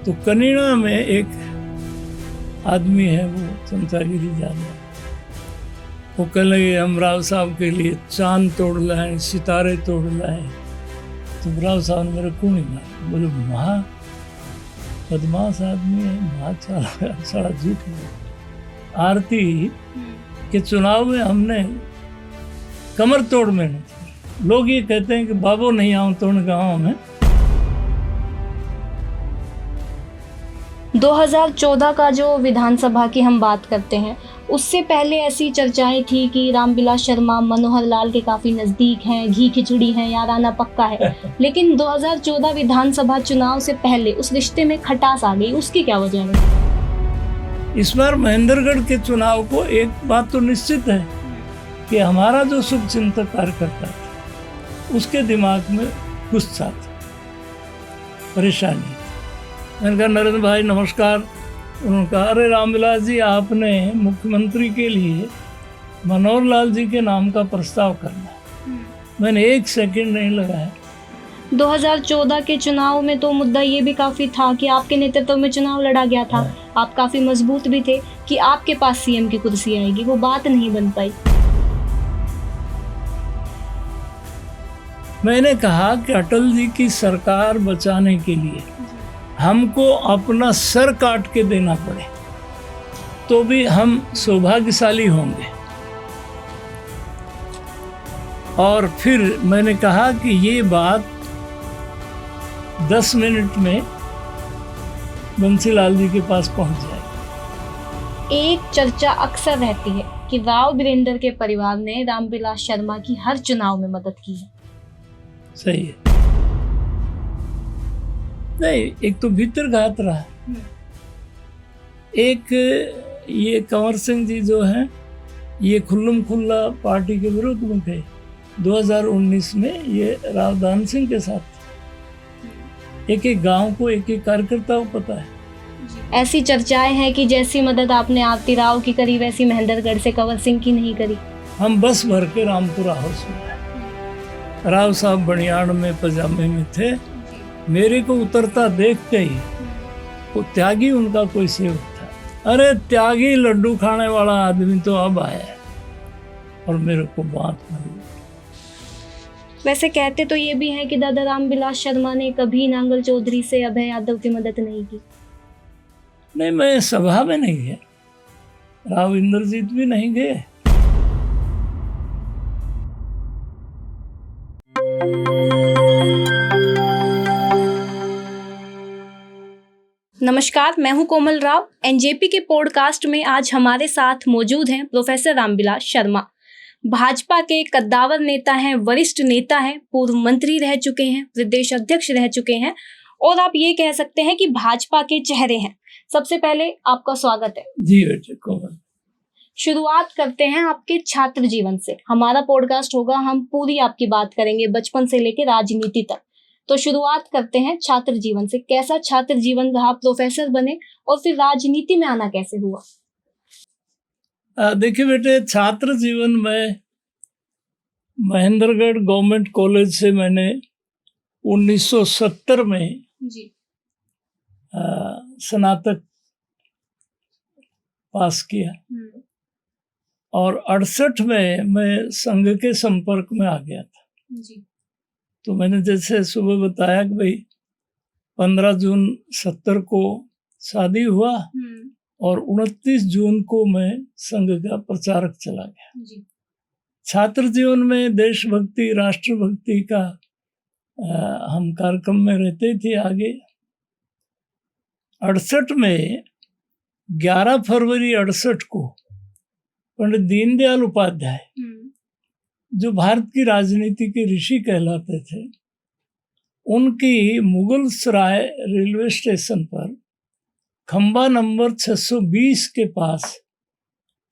तो कनीना में एक आदमी है, वो चमचागिरी जाना, वो कह लगे हम राव साहब के लिए चांद तोड़ लाए, सितारे तोड़ लाए। तो राव साहब ने मेरे को नहीं मारा, बोले महा बदमाश आदमी है, महा सारा झूठ बोला। आरती के चुनाव में हमने कमर तोड़ मेहनत की। लोग ये कहते हैं कि बाबू नहीं आऊं तो गाँव में। 2014 का जो विधानसभा की हम बात करते हैं, उससे पहले ऐसी चर्चाएं थी कि रामविलास शर्मा मनोहर लाल के काफ़ी नज़दीक हैं, घी खिचड़ी हैं, याराना पक्का है। लेकिन 2014 विधानसभा चुनाव से पहले उस रिश्ते में खटास आ गई, उसकी क्या वजह है? इस बार महेंद्रगढ़ के चुनाव को एक बात तो निश्चित है कि हमारा जो शुभचिंतक कार्यकर्ता था, उसके दिमाग में गुस्सा था, परेशानी। मैंने कहा नरेंद्र भाई नमस्कार। उन्होंने कहा अरे रामविलास जी, आपने मुख्यमंत्री के लिए मनोहर लाल जी के नाम का प्रस्ताव करना है। मैंने एक सेकंड नहीं लगाया। 2014 के चुनाव में तो मुद्दा ये भी काफ़ी था कि आपके नेतृत्व में चुनाव लड़ा गया था। आप काफ़ी मजबूत भी थे कि आपके पास सीएम की कुर्सी आएगी, वो बात नहीं बन पाई। मैंने कहा कि अटल जी की सरकार बचाने के लिए हमको अपना सर काट के देना पड़े तो भी हम सौभाग्यशाली होंगे। और फिर मैंने कहा कि ये बात 10 मिनट में बंसीलाल जी के पास पहुंच जाएगी। एक चर्चा अक्सर रहती है कि राव वीरेंद्र के परिवार ने रामविलास शर्मा की हर चुनाव में मदद की है। सही है। नहीं, एक तो भीतर घात रहा, एक ये कंवर सिंह जी जो हैं, ये खुल्लम खुल्ला पार्टी के विरोध में थे। 2019 में ये राव दान सिंह के साथ थे। एक एक गांव को, एक एक कार्यकर्ता को पता है। ऐसी चर्चाएं हैं कि जैसी मदद आपने आरती राव की करी, वैसी महेंद्रगढ़ से कंवर सिंह की नहीं करी। हम बस भर के रामपुरा हाउस में, राव साहब बनियान में पजामे में थे। मेरे को उतरता देख के ही वो त्यागी उनका कोई सेवक था। अरे त्यागी लड्डू खाने वाला आदमी तो अब आया है, और मेरे को बात मारी। वैसे कहते तो ये भी हैं कि दादा रामविलास शर्मा ने कभी नांगल चौधरी से अभय यादव की मदद नहीं की। नहीं, मैं सभा में नहीं गया, राव इंद्रजीत भी नहीं गए। नमस्कार, मैं हूं कोमल राव। एनजेपी के पॉडकास्ट में आज हमारे साथ मौजूद हैं प्रोफेसर रामविलास शर्मा। भाजपा के कद्दावर नेता हैं, वरिष्ठ नेता हैं, पूर्व मंत्री रह चुके हैं, प्रदेश अध्यक्ष रह चुके हैं, और आप ये कह सकते हैं कि भाजपा के चेहरे हैं। सबसे पहले आपका स्वागत है। जी बेटे कोमल। शुरुआत करते हैं आपके छात्र जीवन से। हमारा पॉडकास्ट होगा, हम पूरी आपकी बात करेंगे बचपन से लेकर राजनीति तक। तो शुरुआत करते हैं छात्र जीवन से। कैसा छात्र जीवन रहा, प्रोफेसर बने और फिर राजनीति में आना कैसे हुआ? देखिए बेटे, छात्र जीवन में महेंद्रगढ़ गवर्नमेंट कॉलेज से मैंने 1970 में जी स्नातक पास किया, और 68 में मैं संघ के संपर्क में आ गया था। जी। तो मैंने जैसे सुबह बताया कि भाई 15 जून 70 को शादी हुआ, और 29 जून को मैं संघ का प्रचारक चला गया। जी। छात्र जीवन में देशभक्ति, राष्ट्रभक्ति का हम कार्यक्रम में रहते थे आगे। 68 में 11 फरवरी 68 को पंडित दीनदयाल उपाध्याय, जो भारत की राजनीति के ऋषि कहलाते थे, उनकी मुगल सराय रेलवे स्टेशन पर खंबा नंबर 620 के पास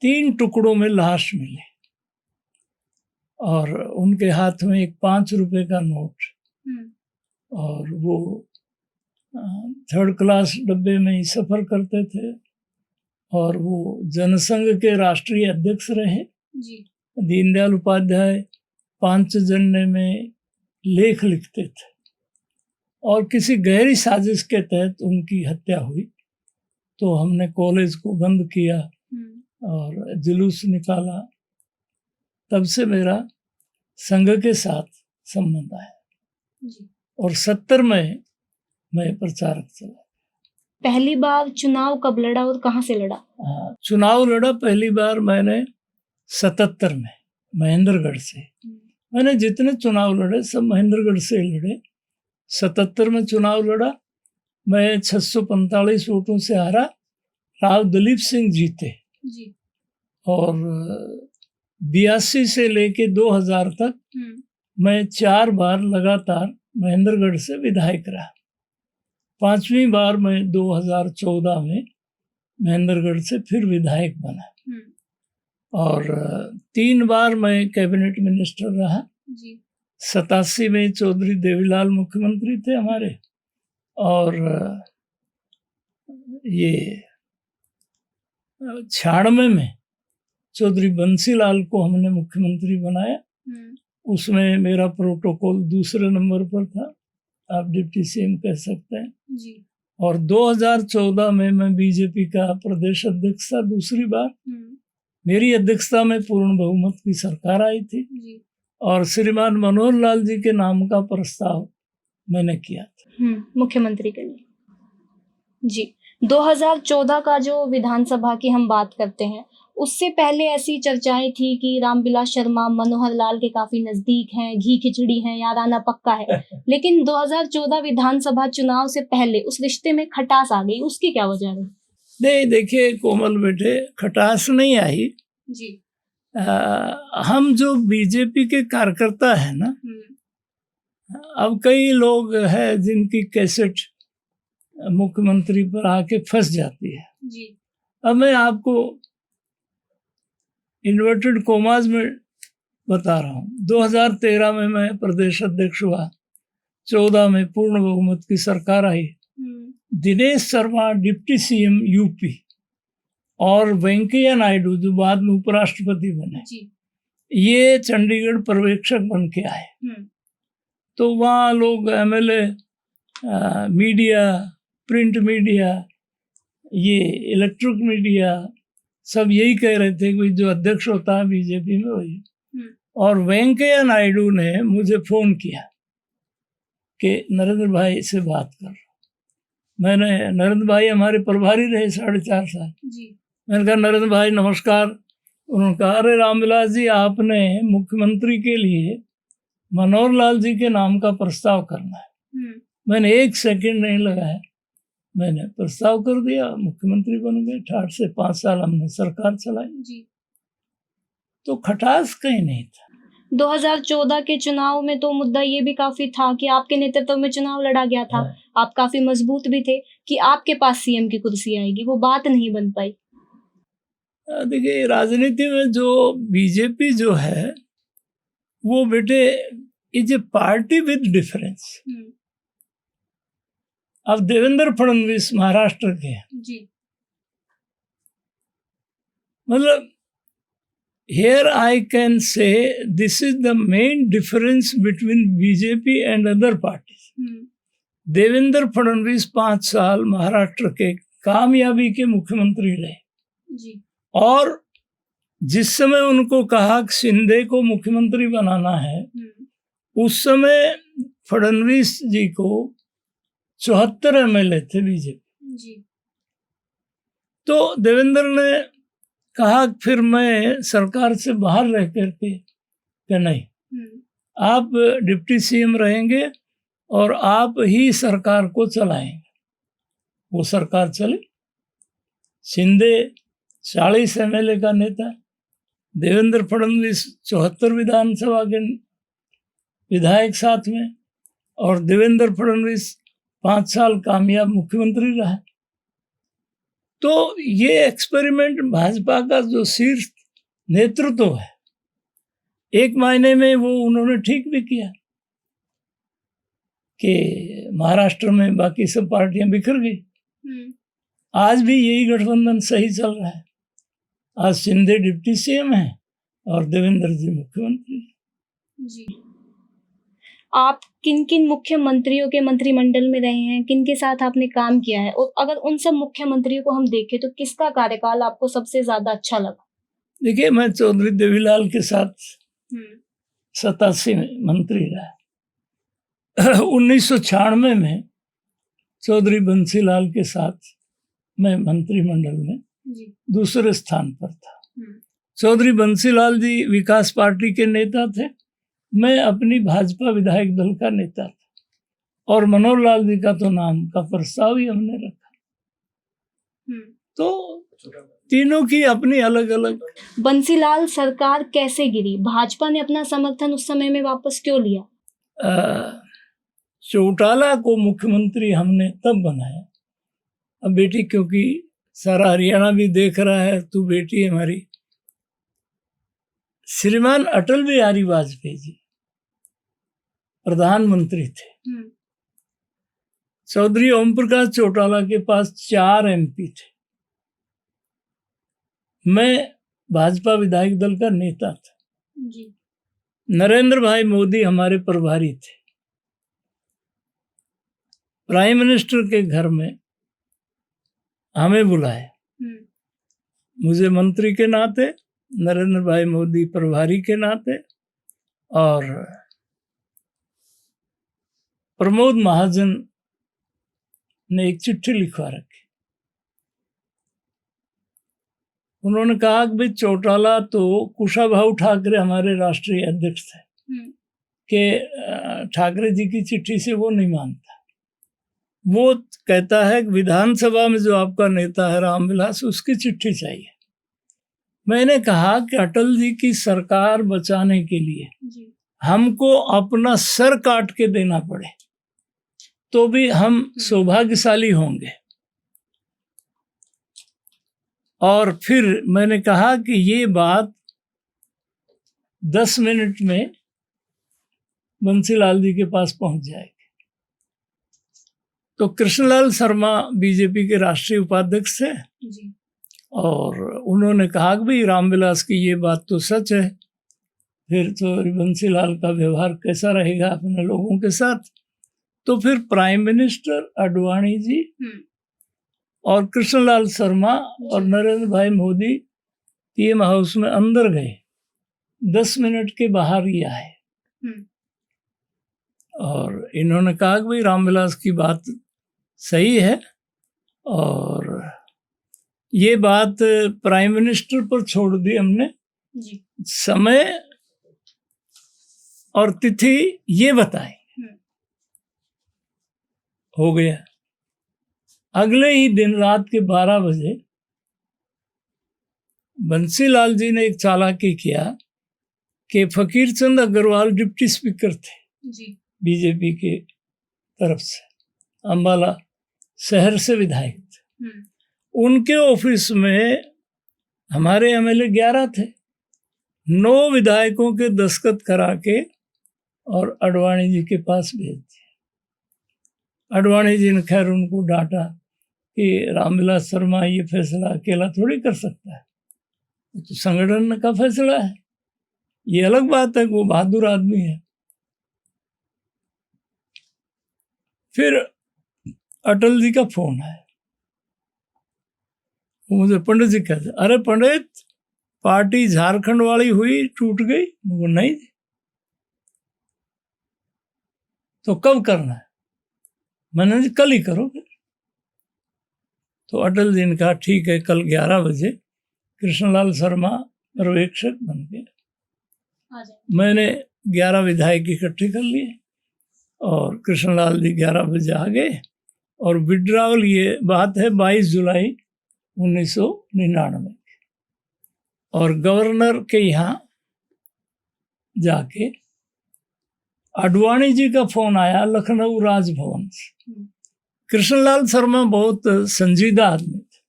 3 टुकड़ों में लाश मिले, और उनके हाथ में एक 5 रुपए का नोट, और वो 3rd क्लास डब्बे में ही सफर करते थे, और वो जनसंघ के राष्ट्रीय अध्यक्ष रहे। जी। दीनदयाल उपाध्याय पांचजन्य में लेख लिखते थे, और किसी गहरी साजिश के तहत उनकी हत्या हुई। तो हमने कॉलेज को बंद किया और जुलूस निकाला। तब से मेरा संघ के साथ संबंध आया और 70 में मैं प्रचारक चला। पहली बार चुनाव कब लड़ा और कहाँ से लड़ा? हाँ, चुनाव लड़ा पहली बार मैंने 77 में महेंद्रगढ़ से। मैंने जितने चुनाव लड़े सब महेंद्रगढ़ से लड़े। 77 में चुनाव लड़ा, मैं 645 वोटों से हारा। राव दलीप सिंह जीते जी। और 82 से लेके 2000 तक मैं 4 बार लगातार महेंद्रगढ़ से विधायक रहा। 5वीं बार मैं 2014 में महेंद्रगढ़ से फिर विधायक बना और 3 बार मैं कैबिनेट मिनिस्टर रहा जी। 87 में चौधरी देवीलाल मुख्यमंत्री थे हमारे और ये 96 में चौधरी बंसीलाल को हमने मुख्यमंत्री बनाया। उसमें मेरा प्रोटोकॉल दूसरे नंबर पर था, आप डिप्टी सीएम कह सकते हैं जी। और 2014 में मैं बीजेपी का प्रदेश अध्यक्ष था दूसरी बार। मेरी अध्यक्षता में पूर्ण बहुमत की सरकार आई थी जी। और श्रीमान मनोहर लाल जी के नाम का प्रस्ताव मैंने किया था मुख्यमंत्री के लिए जी। 2014 का जो विधानसभा की हम बात करते हैं, उससे पहले ऐसी चर्चाएं थी कि रामविलास शर्मा मनोहर लाल के काफी नजदीक हैं, घी खिचड़ी हैं, याराना पक्का है। लेकिन 2014 विधानसभा चुनाव से पहले उस रिश्ते में खटास आ गई, उसकी क्या वजह है? नहीं, देखिए कोमल बेटे, खटास नहीं आई जी। हम जो बीजेपी के कार्यकर्ता है ना, अब कई लोग हैं जिनकी कैसेट मुख्यमंत्री पर आके फंस जाती है जी। अब मैं आपको इन्वर्टेड कोमाज में बता रहा हूँ। 2013 में मैं प्रदेश अध्यक्ष हुआ, 14 में पूर्ण बहुमत की सरकार आई। Dinesh Sharma deputy CM UP और वेंकैया नायडू जो बाद में उपराष्ट्रपति बने जी। ये चंडीगढ़ पर्यवेक्षक बन के आए। तो वहाँ लोग एमएलए, मीडिया, प्रिंट मीडिया, ये इलेक्ट्रिक मीडिया सब यही कह रहे थे कि जो अध्यक्ष होता है बीजेपी में वही। और वेंकैया नायडू ने मुझे फोन किया कि नरेंद्र भाई से बात कर। मैंने, नरेंद्र भाई हमारे प्रभारी रहे 4.5 साल जी। मैंने कहा नरेंद्र भाई नमस्कार। उन्होंने कहा अरे रामविलास जी, आपने मुख्यमंत्री के लिए मनोहर लाल जी के नाम का प्रस्ताव करना है। मैंने 1 सेकंड नहीं लगाया, मैंने प्रस्ताव कर दिया, मुख्यमंत्री बन गए। 68 से 5 साल हमने सरकार चलाई जी। तो खटास कहीं नहीं था। 2014 के चुनाव में तो मुद्दा ये भी काफी था कि आपके नेतृत्व में चुनाव लड़ा गया था। आप काफी मजबूत भी थे कि आपके पास सीएम की कुर्सी आएगी, वो बात नहीं बन पाई। देखिए राजनीति में जो बीजेपी जो है वो बेटे is a party with difference. अब देवेंद्र फडणवीस महाराष्ट्र के जी, मतलब here I can say this is the main difference between BJP and other parties. Devendra Fadnavis 5 साल महाराष्ट्र के कामयाबी के मुख्यमंत्री रहे जी। और जिस समय उनको कहा कि शिंदे को मुख्यमंत्री बनाना है, उस समय फडणवीस जी को 74 एमएलए थे बीजेपी जी। तो देवेंद्र ने कहा फिर मैं सरकार से बाहर रह करके कि नहीं, आप डिप्टी सीएम रहेंगे और आप ही सरकार को चलाएंगे। वो सरकार चली। शिंदे 40 एमएलए का नेता, देवेंद्र फडणवीस 74 विधानसभा के विधायक साथ में, और देवेंद्र फडणवीस 5 साल कामयाब मुख्यमंत्री रहा। तो ये एक्सपेरिमेंट भाजपा का जो शीर्ष नेतृत्व है, एक मायने में वो उन्होंने ठीक भी किया कि महाराष्ट्र में बाकी सब पार्टियां बिखर गई। आज भी यही गठबंधन सही चल रहा है। आज शिंदे डिप्टी सीएम है और देवेंद्र जी मुख्यमंत्री जी। आप किन किन मुख्यमंत्रियों के मंत्रिमंडल में रहे हैं, किन के साथ आपने काम किया है, और अगर उन सब मुख्यमंत्रियों को हम देखें तो किसका कार्यकाल आपको सबसे ज्यादा अच्छा लगा? देखिए, मैं चौधरी देवीलाल के साथ 87 में मंत्री रहा। 1996 में चौधरी बंसीलाल के साथ मैं मंत्रिमंडल में दूसरे स्थान पर था। चौधरी बंसीलाल जी विकास पार्टी के नेता थे, मैं अपनी भाजपा विधायक दल का नेता था, और मनोहर लाल जी का तो नाम का प्रस्ताव ही हमने रखा। तो तीनों की अपनी अलग अलग। बंसीलाल सरकार कैसे गिरी? भाजपा ने अपना समर्थन उस समय में वापस क्यों लिया? चौटाला को मुख्यमंत्री हमने तब बनाया, अब बेटी, क्योंकि सारा हरियाणा भी देख रहा है, तू बेटी है हमारी। श्रीमान अटल बिहारी वाजपेयी जी प्रधानमंत्री थे। चौधरी ओम प्रकाश चौटाला के पास 4 MP थे। मैं भाजपा विधायक दल का नेता था जी। नरेंद्र भाई मोदी हमारे प्रभारी थे। प्राइम मिनिस्टर के घर में हमें बुलाया, मुझे मंत्री के नाते, नरेंद्र भाई मोदी प्रभारी के नाते, और प्रमोद महाजन ने एक चिट्ठी लिखवा रखी। उन्होंने कहा कि भाई चौटाला तो कुशाभाऊ ठाकरे हमारे राष्ट्रीय अध्यक्ष थे, कि ठाकरे जी की चिट्ठी से वो नहीं मानता। वो कहता है कि विधानसभा में जो आपका नेता है रामविलास, उसकी चिट्ठी चाहिए। मैंने कहा कि अटल जी की सरकार बचाने के लिए हमको अपना सर काट के देना पड़े तो भी हम सौभाग्यशाली होंगे। और फिर मैंने कहा कि ये बात 10 मिनट में बंसीलाल जी के पास पहुंच जाएगी। तो कृष्णलाल शर्मा बीजेपी के राष्ट्रीय उपाध्यक्ष थे जी। और उन्होंने कहा कि भाई रामविलास की ये बात तो सच है, फिर तो बंसीलाल का व्यवहार कैसा रहेगा अपने लोगों के साथ। तो फिर प्राइम मिनिस्टर आडवाणी जी और कृष्णलाल शर्मा और नरेंद्र भाई मोदी पीएम हाउस में अंदर गए, 10 मिनट के बाहर ही आए, और इन्होंने कहा कि भाई रामविलास की बात सही है, और ये बात प्राइम मिनिस्टर पर छोड़ दी हमने जी। समय और तिथि ये बताएं। हो गया। अगले ही दिन रात के 12 बजे बंसीलाल जी ने एक चालाकी किया कि फकीर चंद अग्रवाल डिप्टी स्पीकर थे जी। बीजेपी के तरफ से, अंबाला शहर से विधायक थे। उनके ऑफिस में हमारे एमएलए 11 थे, 9 विधायकों के दस्तखत करा के और आडवाणी जी के पास भेज दिए। आडवाणी जी ने खैर उनको डांटा कि रामविलास शर्मा ये फैसला अकेला थोड़ी कर सकता है, तो संगठन का फैसला है। ये अलग बात है कि वो बहादुर आदमी है। फिर अटल जी का फोन आया, वो मुझे पंडित जी कहते, अरे पंडित, पार्टी झारखंड वाली हुई, टूट गई। वो नहीं, तो कब करना है? मैंने कल ही करो फिर। तो अटल जी ने कहा ठीक है, कल 11 बजे कृष्णलाल शर्मा पर्यवेक्षक बन के। मैंने 11 विधायक इकट्ठे कर लिए और कृष्णलाल जी 11 बजे आ गए। और विड्रावल, ये बात है 22 जुलाई 1999, और गवर्नर के यहाँ जाके आडवाणी जी का फोन आया लखनऊ राजभवन से। कृष्णलाल शर्मा बहुत संजीदा आदमी थे।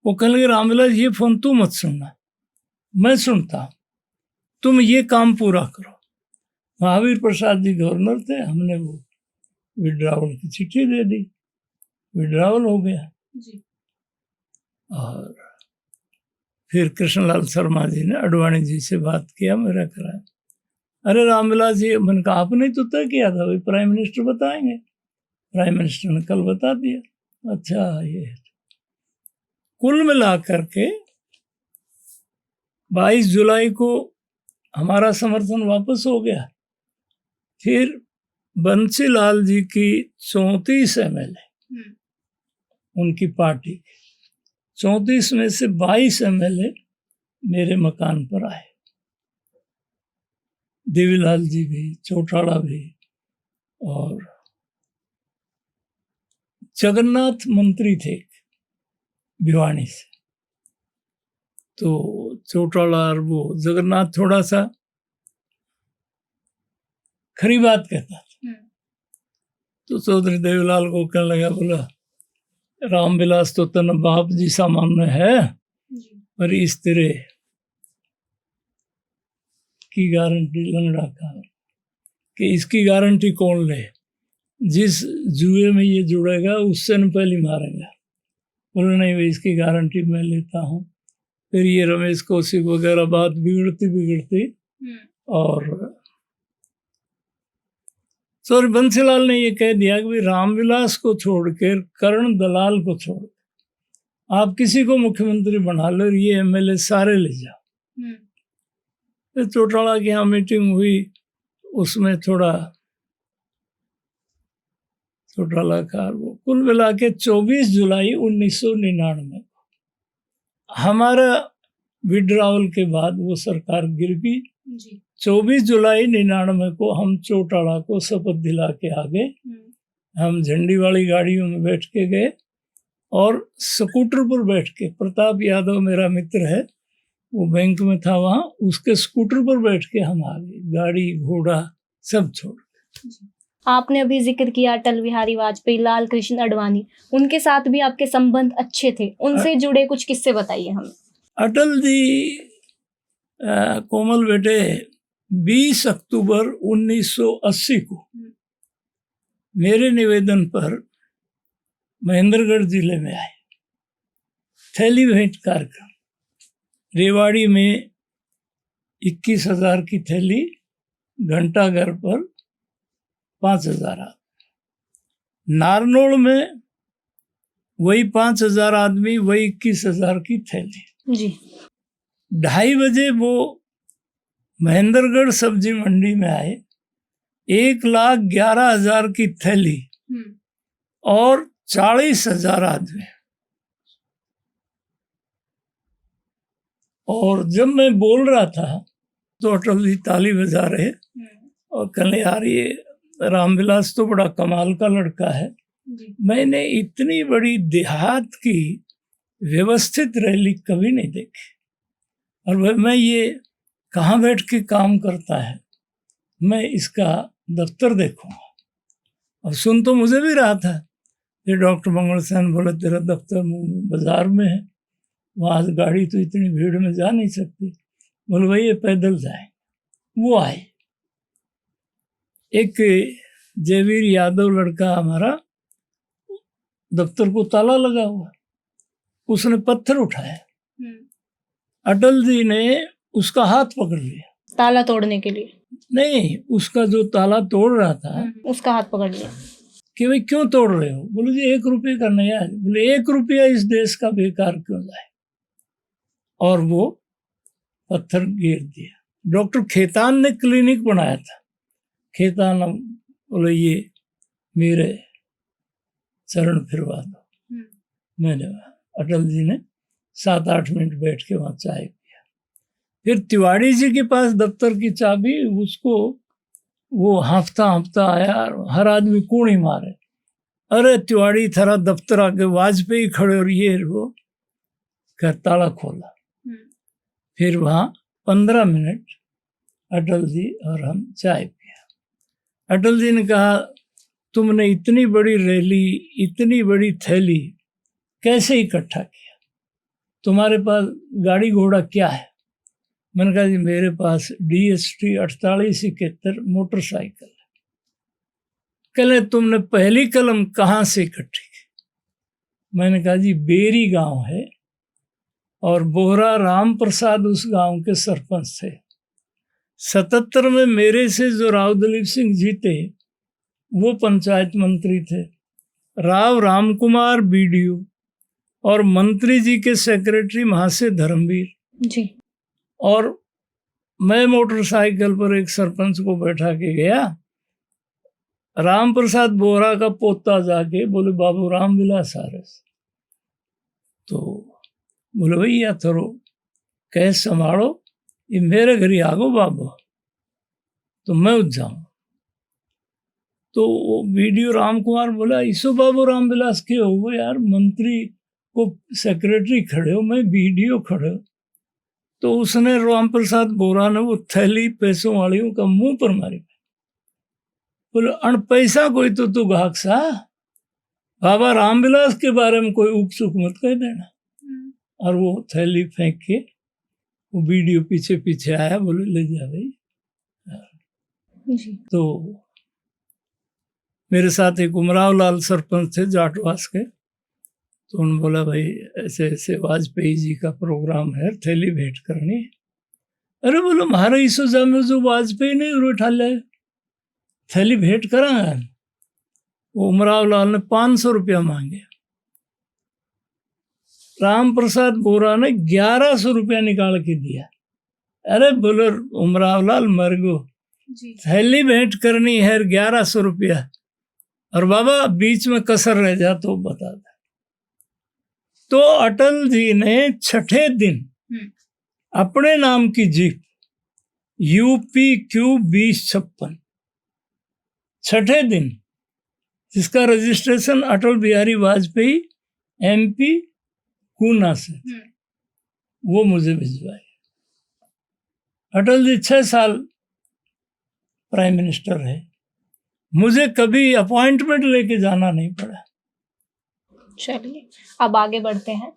वो कहने लगे रामविलास, ये फोन तू मत सुनना, मैं सुनता हूँ, तुम ये काम पूरा करो। महावीर प्रसाद जी गवर्नर थे, हमने वो विड्रावल की चिट्ठी दे दी, विड्रावल हो गया जी। और फिर कृष्णलाल शर्मा जी ने आडवाणी जी से बात किया, मेरा कराया, अरे रामविलास जी, मैंने कहा आपने तो तय किया था, भाई प्राइम मिनिस्टर बताएंगे। प्राइम मिनिस्टर ने कल बता दिया। अच्छा, ये कुल मिला करके 22 जुलाई को हमारा समर्थन वापस हो गया। फिर बंसीलाल जी की 34 MLA, उनकी पार्टी 34 में से 22 MLA मेरे मकान पर आए। देवीलाल जी भी, चौटाला भी, और जगन्नाथ मंत्री थे भिवानी से, तो चौटाला और वो जगन्नाथ थोड़ा सा खरी बात कहता था। तो चौधरी देवीलाल को कहने लगा, बोला रामविलास तो तन बाप जी सामान्य है, पर इस तरह की गारंटी लंगड़ा का कि इसकी गारंटी कौन ले, जिस जुए में ये जुड़ेगा उससे न पहले मारेगा। बोले नहीं भाई, इसकी गारंटी मैं लेता हूँ। फिर ये रमेश कौशिक वगैरह बात बिगड़ती और सॉरी बंसीलाल ने ये कह दिया कि भाई रामविलास को छोड़कर, कर्ण दलाल को छोड़ आप किसी को मुख्यमंत्री बना लो, ये MLA सारे ले जाओ। फिर चौटाला की यहाँ मीटिंग हुई, उसमें थोड़ा चौटाला का वो कुल मिला के 24 जुलाई 1999 हमारा विड्रॉवल के बाद वो सरकार गिर गई। 24 जुलाई 99 को हम चौटाला को शपथ दिला के आ गए। हम झंडी वाली गाड़ियों में बैठ के गए और स्कूटर पर बैठ के, प्रताप यादव मेरा मित्र है, वो बैंक में था वहाँ, उसके स्कूटर पर बैठ के हम आ गए, गाड़ी घोड़ा सब छोड़। आपने अभी जिक्र किया अटल बिहारी वाजपेयी, लाल कृष्ण आडवाणी, उनके साथ भी आपके संबंध अच्छे थे, उनसे जुड़े कुछ किस्से बताइए हमें। अटल जी कोमल बेटे 20 अक्टूबर 1980 को मेरे निवेदन पर महेंद्रगढ़ जिले में आए। थैली भेंट कार्यक्रम, रेवाड़ी में 21,000 की थैली, घंटाघर पर 5,000। नारनौल में वही 5,000 आदमी, वही 21,000 की थैली जी। 2:30 बजे वो महेंद्रगढ़ सब्जी मंडी में आए, 1,11,000 की थैली और 40,000 आदमी। और जब मैं बोल रहा था तो अटल जी ताली बजा रहे और कहने, यार ये रामविलास तो बड़ा कमाल का लड़का है। मैंने इतनी बड़ी देहात की व्यवस्थित रैली कभी नहीं देखी, और मैं ये कहाँ बैठ के काम करता है, मैं इसका दफ्तर देखूंगा। और सुन तो मुझे भी रहा था, ये डॉक्टर मंगल सेन बोले तेरा दफ्तर बाजार में है, वहाँ गाड़ी तो इतनी भीड़ में जा नहीं सकती। बोले भाई ये पैदल जाए। वो आए, एक जयवीर यादव लड़का हमारा, दफ्तर को ताला लगा हुआ, उसने पत्थर उठाया, अटल जी ने उसका हाथ पकड़ लिया ताला तोड़ने के लिए। नहीं, उसका जो ताला तोड़ रहा था उसका हाथ पकड़ लिया कि भाई क्यों तोड़ रहे हो। बोले जी 1 रुपये का नया है। बोले 1 रुपया इस देश का बेकार क्यों जाए, और वो पत्थर गिर दिया। डॉक्टर खेतान ने क्लिनिक बनाया था। खेतान बोले ये मेरे चरण फिरवा दो। मैंने, अटल जी ने 7-8 मिनट बैठ के वहाँ चाय पिया। फिर तिवाड़ी जी के पास दफ्तर की चाबी, उसको वो हाँफता आया, हर आदमी कूणी मारे, अरे तिवाड़ी थारा दफ्तर आके वाजपेयी खड़े और ये वो कर ताला खोला। फिर वहाँ 15 मिनट अटल जी और हम चाय पिया। अटल जी ने कहा तुमने इतनी बड़ी रैली, इतनी बड़ी थैली कैसे इकट्ठा किया, तुम्हारे पास गाड़ी घोड़ा क्या है। मैंने कहा जी मेरे पास DST 4871 मोटरसाइकिल है। कहले तुमने पहली कलम कहाँ से इकट्ठी की। मैंने कहा जी बेरी गांव है और बोहरा राम प्रसाद उस गांव के सरपंच थे। 77 में मेरे से जो राव दलीप सिंह जीते वो पंचायत मंत्री थे, राव रामकुमार बीडीओ और मंत्री जी के सेक्रेटरी महाशय धर्मवीर जी। और मैं मोटरसाइकिल पर एक सरपंच को बैठा के गया। राम प्रसाद बोरा का पोता जाके बोले बाबू रामविलास आरस, तो बोले भैया थोड़ो कैस संभालो, ये मेरे घर ही आगो बाबू, तो मैं उठ जाऊँ। तो वो वीडियो राम कुमार बोला इसो बाबू रामविलास के हो यार, मंत्री को सेक्रेटरी खड़े हो, मैं वीडियो खड़े हो। तो उसने राम प्रसाद बोरा ने वो थैली पैसों वालियों का मुंह पर मारी, बोले अण पैसा कोई तो तू गाहक सा, बाबा रामविलास के बारे में कोई उक सुक मत कह देना। और वो थैली फेंक के वो वीडियो पीछे पीछे आया, बोले ले जा भाई जी। तो मेरे साथ एक उमराव लाल सरपंच थे जाटवास के, तो उन्होंने बोला भाई ऐसे ऐसे वाजपेयी जी का प्रोग्राम है, थैली भेंट करनी। अरे बोलो महाराज इसो जामे जो वाजपेयी नहीं उठा ले, थैली भेंट करा। वो उमराव लाल ने 500 रुपया मांगे, राम प्रसाद बोरा ने 1100 रुपया निकाल के दिया। अरे बोलो उमराव लाल मर गो, थैली भेंट करनी है 1100 रुपया, और बाबा बीच में कसर रह जा तो बता दे। तो अटल जी ने छठे दिन अपने नाम की जीप UPQ 2056 छठे दिन, जिसका रजिस्ट्रेशन अटल बिहारी वाजपेयी MP पूना से, वो मुझे भिजवाई। अटल जी 6 साल प्राइम मिनिस्टर रहे, मुझे कभी अपॉइंटमेंट लेके जाना नहीं पड़ा। चलिए अब आगे बढ़ते हैं।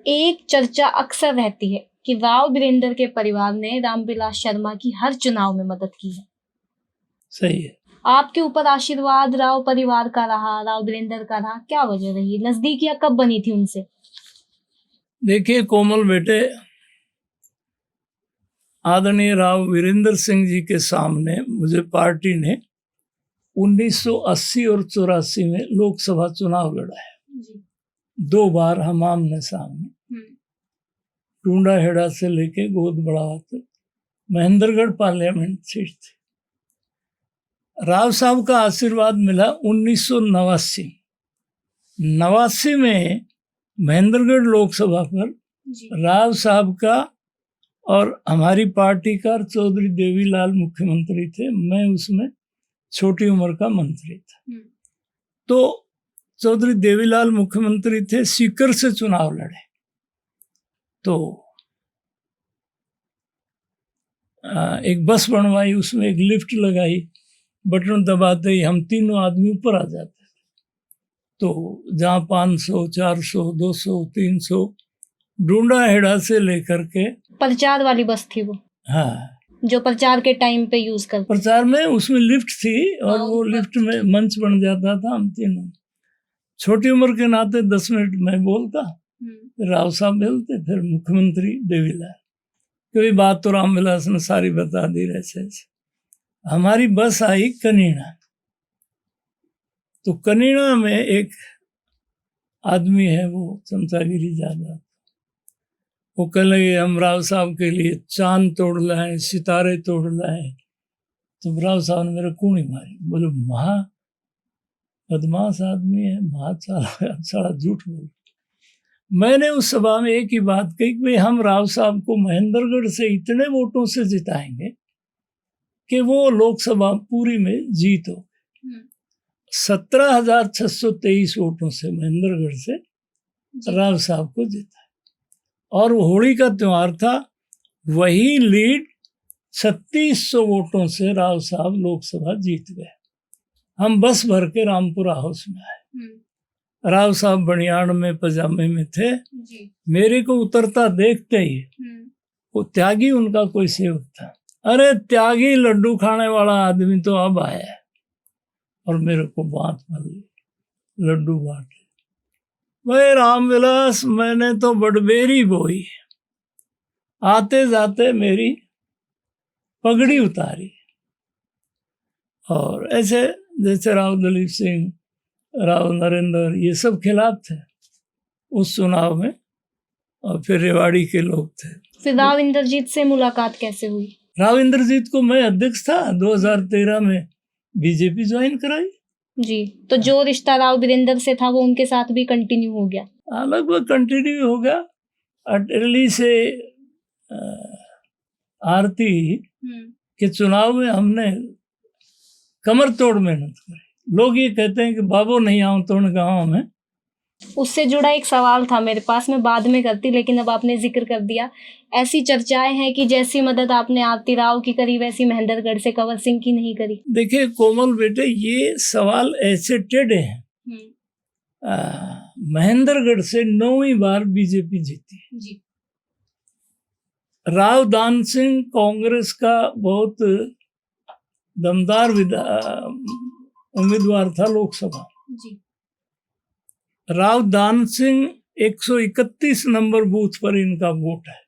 एक चर्चा अक्सर रहती है कि राव वीरेंद्र के परिवार ने रामविलास शर्मा की हर चुनाव में मदद की है। सही है। आपके ऊपर आशीर्वाद राव परिवार का रहा, राव वीरेंद्र का रहा, क्या वजह रही? नजदीकियां कब बनी थी उनसे? देखिए कोमल बेटे, आदरणीय राव वीरेंद्र सिंह जी के सामने मुझे पार्टी ने 1980 और 84 में लोकसभा चुनाव लड़ा है। 2 बार हम आमने सामने, टूंडा हेड़ा से लेके गोद बढ़ावा तक महेंद्रगढ़ पार्लियामेंट सीट थी। राव साहब का आशीर्वाद मिला 1989 में महेंद्रगढ़ लोकसभा पर राव साहब का और हमारी पार्टी का चौधरी देवीलाल मुख्यमंत्री थे, मैं उसमें छोटी उम्र का मंत्री था। तो चौधरी देवीलाल मुख्यमंत्री थे, सीकर से चुनाव लड़े, तो एक बस बनवाई, उसमें एक लिफ्ट लगाई, बटन दबाते ही हम तीनों आदमी ऊपर आ जाते थे। तो जहाँ 500, 400, 200, 300 डूंडा हेड़ा से लेकर के, प्रचार वाली बस थी वो, हाँ, जो प्रचार के टाइम पे यूज कर, प्रचार में उसमें लिफ्ट थी और वो लिफ्ट में मंच बन जाता था। हम तीनों छोटी उम्र के नाते 10 मिनट मैं बोलता, राव साहब बोलते, फिर मुख्यमंत्री देवीलाल, कोई बात तो रामविलास ने सारी बता दी रहे। हमारी बस आई कनीना, तो कनीना में एक आदमी है वो चमचागिरी ज्यादा, वो कह लगे हम राव साहब के लिए चांद तोड़ लाए, सितारे तोड़ लाए। तो राव साहब ने मेरे कूणी मारी, बोले महा बदमाश आदमी है, महा सारा झूठ बोल। मैंने उस सभा में एक ही बात कही कि भाई हम राव साहब को महेंद्रगढ़ से इतने वोटों से जिताएंगे कि वो लोकसभा पूरी में जीत हो। 17,623 वोटों से महेंद्रगढ़ से राव साहब को जीता, और होली का त्योहार था, वही लीड 3600 वोटों से राव साहब लोकसभा जीत गए। हम बस भर के रामपुरा हाउस में आए, राव साहब बनियान में पजामे में थे। मेरे को उतरता देखते ही वो त्यागी उनका कोई सेवक था, अरे त्यागी लड्डू खाने वाला आदमी तो अब आया है, और मेरे को बात भर ली, लड्डू बांटे। भाई रामविलास, मैंने तो बड़बेरी बोई, आते जाते मेरी पगड़ी उतारी। और ऐसे जैसे राव दलीप सिंह, राव नरेंद्र, ये सब खिलाफ थे उस चुनाव में, और फिर रेवाड़ी के लोग थे। फिर राव इंद्रजीत से मुलाकात कैसे हुई? राव इंद्रजीत को मैं अध्यक्ष था, 2013 में बीजेपी ज्वाइन कराई। जी, तो जो रिश्ता राव वीरेंद्र से था वो उनके साथ भी कंटिन्यू हो गया? हाँ, लगभग कंटिन्यू हो गया। अटली से आरती के चुनाव में हमने कमर तोड़ मेहनत करी। लोग ये कहते हैं कि बाबू नहीं आऊं तो गाँव में। उससे जुड़ा एक सवाल था मेरे पास, मैं बाद में करती, लेकिन अब आपने जिक्र कर दिया। ऐसी चर्चाएं हैं कि जैसी मदद आपने आरती राव की करी वैसी महेंद्रगढ़ से कंवर सिंह की नहीं करी। देखिए कोमल बेटे, ये सवाल ऐसे टेढ़े हैं। महेंद्रगढ़ से 9वीं बार बीजेपी जीती जी। राव दान सिंह कांग्रेस का बहुत दमदार उम्मीदवार था लोकसभा। जी। राव दान सिंह 131 नंबर बूथ पर इनका वोट है।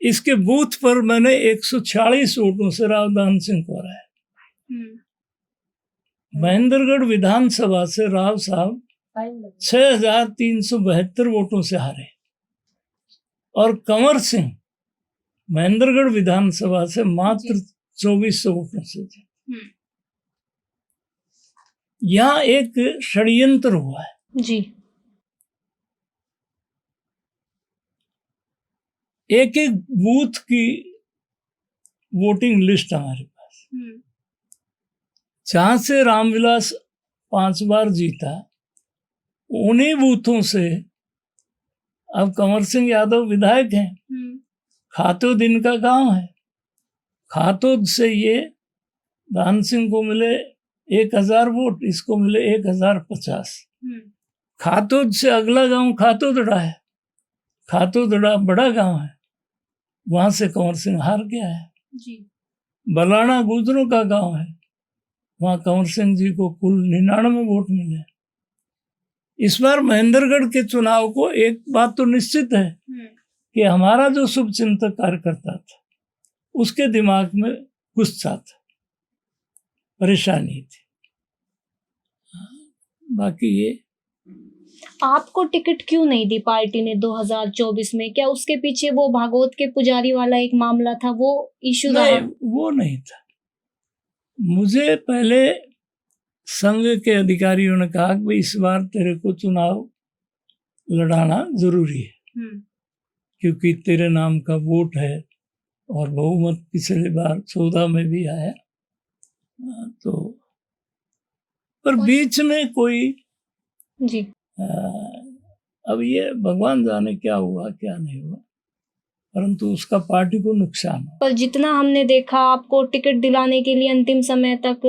इसके बूथ पर मैंने 146 वोटों से राव दान सिंह को हराया। महेंद्रगढ़ विधानसभा से राव साहब 6,372 वोटों से हारे, और कंवर सिंह महेंद्रगढ़ विधानसभा से मात्र 2400 वोटों से थे। यहाँ एक षड्यंत्र हुआ है। जी। एक एक बूथ की वोटिंग लिस्ट हमारे पास, जहां से रामविलास 5 बार जीता, उन्हीं बूथों से अब कंवर सिंह यादव विधायक हैं। खातोद इनका गांव है। खातोद से ये दान सिंह को मिले 1000 वोट, इसको मिले 1050। खातोद से अगला गांव खातोदड़ा है। खातोदड़ा बड़ा गांव है, वहां से कंवर सिंह हार गया है। जी। बलाना गुजरों का गांव है, वहां कंवर सिंह जी को कुल 99 वोट मिले। इस बार महेंद्रगढ़ के चुनाव को एक बात तो निश्चित है कि हमारा जो शुभचिंतक कार्यकर्ता था उसके दिमाग में गुस्सा था, परेशानी थी। बाकी ये आपको टिकट क्यों नहीं दी पार्टी ने 2024 में? क्या उसके पीछे वो भागवत के पुजारी वाला एक मामला था, वो इशू रहा? वो नहीं था। मुझे पहले संघ के अधिकारियों ने कहा कि इस बार तेरे को चुनाव लड़ाना जरूरी है, क्योंकि तेरे नाम का वोट है और बहुमत पिछले बार 14 में भी आया। तो पर बीच में कोई जी, अब ये भगवान जाने क्या हुआ क्या नहीं हुआ, परंतु उसका पार्टी को नुकसान हुआ। पर जितना हमने देखा, आपको टिकट दिलाने के लिए अंतिम समय तक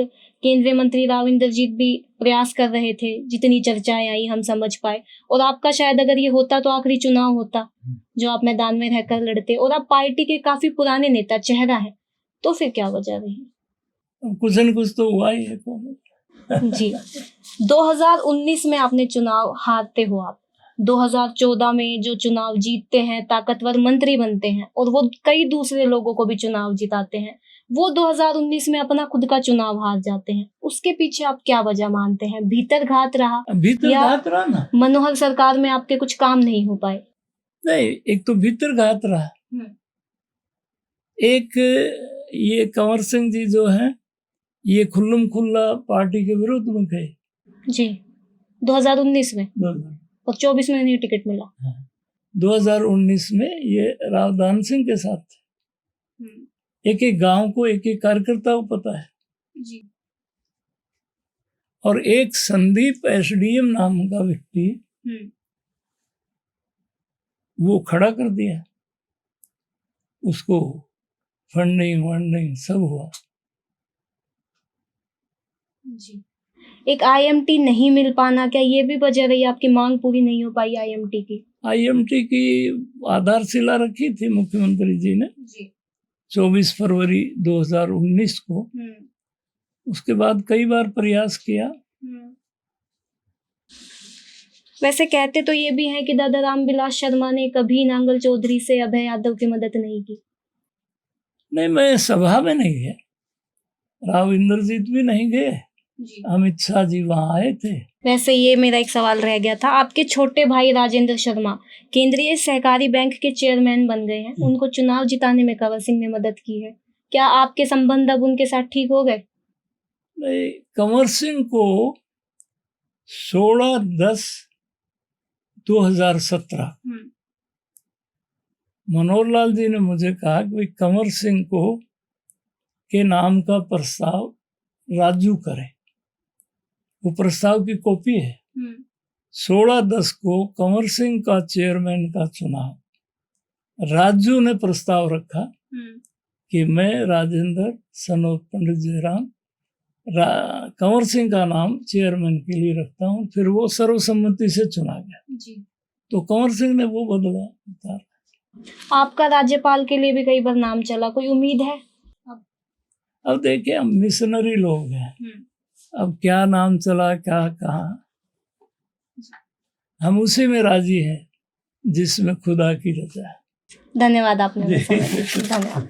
केंद्रीय मंत्री राव इंद्रजीत भी प्रयास कर रहे थे, जितनी चर्चाएं आई हम समझ पाए। और आपका शायद अगर ये होता तो आखिरी चुनाव होता जो आप मैदान में रहकर लड़ते, और आप पार्टी के काफी पुराने नेता चेहरा है, तो फिर क्या वजह रही? कुछ न कुछ तो हुआ ही है। जी। 2019 में आपने चुनाव हारते हो आप। 2014 में जो चुनाव जीतते हैं, ताकतवर मंत्री बनते हैं और वो कई दूसरे लोगों को भी चुनाव जिताते हैं, वो 2019 में अपना खुद का चुनाव हार जाते हैं। उसके पीछे आप क्या वजह मानते हैं? भीतर घात रहा, ना मनोहर सरकार में आपके कुछ काम नहीं हो पाए? नहीं, एक तो भीतर घात रहा, एक ये कंवर सिंह जी जो हैं ये खुल्लम खुल्ला पार्टी के विरोध में गए। जी, 2019 में, और 24 में नहीं टिकट मिला। 2019 में ये राव दान सिंह के साथ थे। एक एक गांव को एक एक कार्यकर्ता को पता है जी। और एक संदीप एसडीएम नाम का व्यक्ति वो खड़ा कर दिया, उसको फंडिंग वंडिंग सब हुआ जी। एक आईएमटी नहीं मिल पाना, क्या ये भी वजह रही? आपकी मांग पूरी नहीं हो पाई आईएमटी की? आईएमटी की आधारशिला रखी थी मुख्यमंत्री जी ने जी 24 फरवरी 2019 को। उसके बाद कई बार प्रयास किया। वैसे कहते तो ये भी हैं कि दादा रामविलास शर्मा ने कभी नांगल चौधरी से अभय यादव की मदद नहीं की। नहीं, मैं सभा में नहीं गया, राव इंद्रजीत भी नहीं गए, अमित शाह जी वहाँ आए थे। वैसे ये मेरा एक सवाल रह गया था, आपके छोटे भाई राजेंद्र शर्मा केंद्रीय सहकारी बैंक के चेयरमैन बन गए हैं, उनको चुनाव जिताने में कंवर सिंह ने मदद की है, क्या आपके संबंध अब उनके साथ ठीक हो गए? नहीं, कंवर सिंह को 16/10/2017 मनोहर लाल जी ने मुझे कहा कि कंवर सिंह को के नाम का प्रस्ताव राजू करे। वो प्रस्ताव की कॉपी है। 16/10 को कंवर सिंह का चेयरमैन का चुनाव राजू ने प्रस्ताव रखा कि मैं राजेंद्र सनोत पंडित जयराम कंवर सिंह का नाम चेयरमैन के लिए रखता हूँ। फिर वो सर्वसम्मति से चुना गया जी। तो कंवर सिंह ने वो बदला उतार। आपका राज्यपाल के लिए भी कई बार नाम चला, कोई उम्मीद है? अब देखिए, हम मिशनरी लोग हैं, अब क्या नाम चला क्या कहा, हम उसी में राजी हैं जिसमें खुदा की रजा है। धन्यवाद आपने। धन्यवाद।